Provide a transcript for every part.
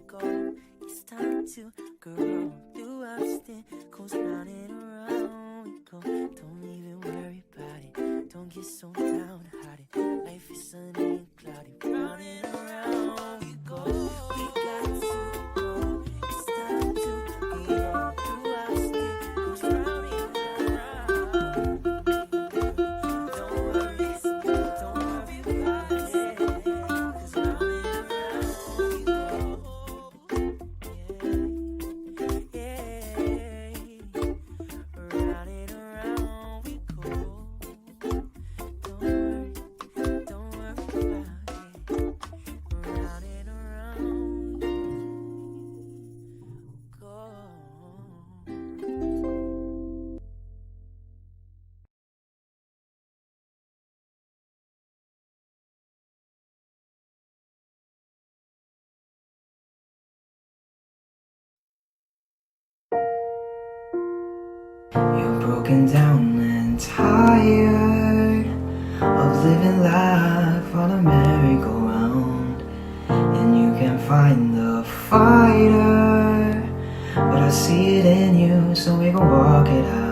go. It's time to grow. Through obstacles, round and around we go. Don't even worry about it. Don't get so downhearted. Life is sunny and cloudy. Round and around we go. We got to go. It's time to grow. Through obstacles, round and around. Don't worry about it. 'Cause round and around we go. Round and around we go. Don't worry about it. Round and around go. You're broken down and tired of living life on a merry-go-round, and you can't find the fighter, but I see it in you, so we gon' walk it out.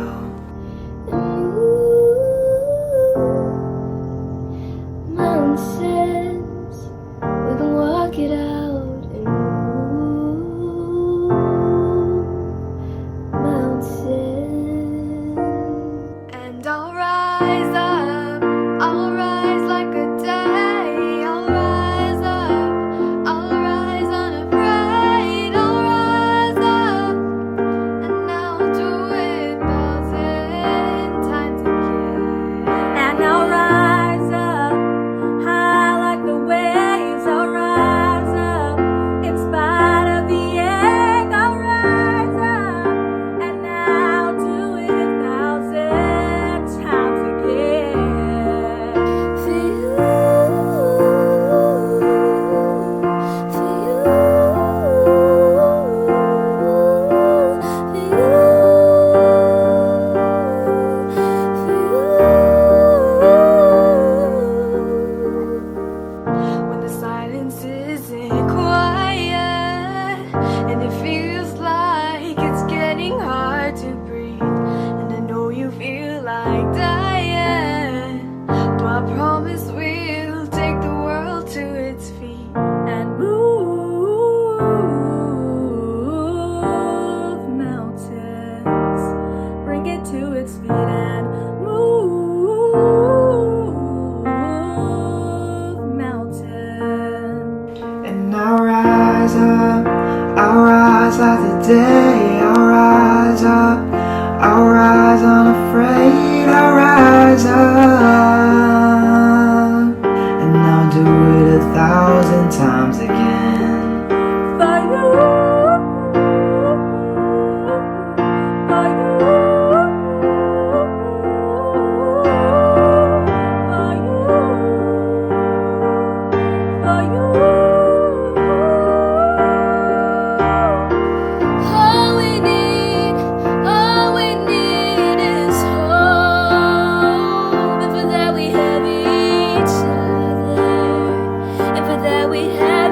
Mountains, we can walk it out and move mountains. And I'll rise up, I'll rise like a day. I'll rise up, I'll rise unafraid. I'll rise up, and I'll do it 1,000 times again. And I'll rise up high like the waves. I'll rise up in spite of the ache. I'll rise up, and I'll do it 1,000 times again. For you, for you, when the silence isn't quiet and it feels like it's getting hard to breathe, and I know you feel like dying, but I promise we'll take the world to its feet and move mountains, bring it to its feet and move mountains. And I'll rise up, I'll rise like the day. I'll rise up, I'll rise unafraid. I'll rise up, and I'll do it 1,000 times again. For you, for you, for you, for you. All we need is hope, and for that we have each other, and for that we have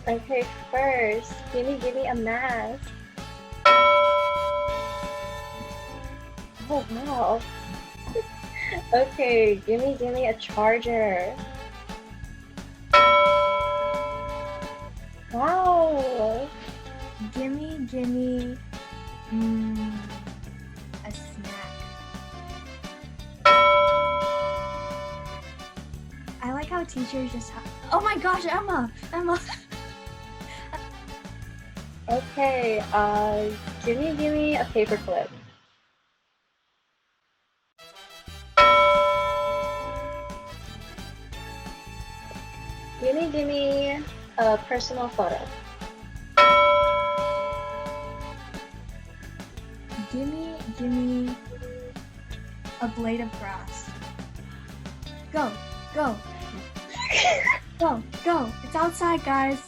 Okay, first, give me a mask. Oh wow. Okay, give me a charger. Wow. Gimme a snack. I like how teachers just have. Oh my gosh, Emma! Okay, give me a paperclip. Give me a personal photo. Gimme a blade of grass. Go! It's outside, guys.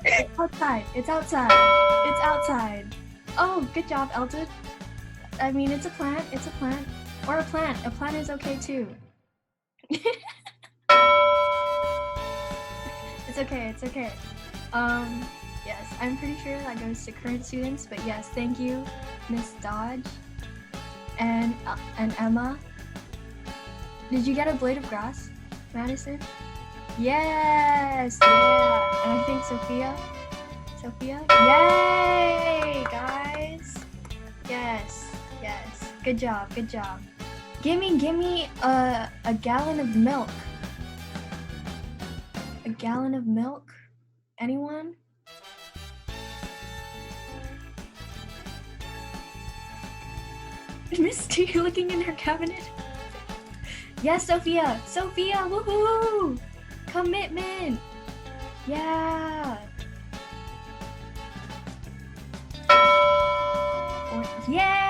It's outside. Oh, good job, Eldon. I mean, it's a plant. Or a plant. A plant is okay too. It's okay. Yes, I'm pretty sure that goes to current students, but yes, thank you, Miss Dodge and Emma. Did you get a blade of grass, Madison? Yes, yeah. And I think Sophia? Yay, guys. Yes. Good job. Gimme a gallon of milk. A gallon of milk? Anyone? Misty looking in her cabinet. Yes, Sophia, woohoo! Commitment! Yeah! Yay!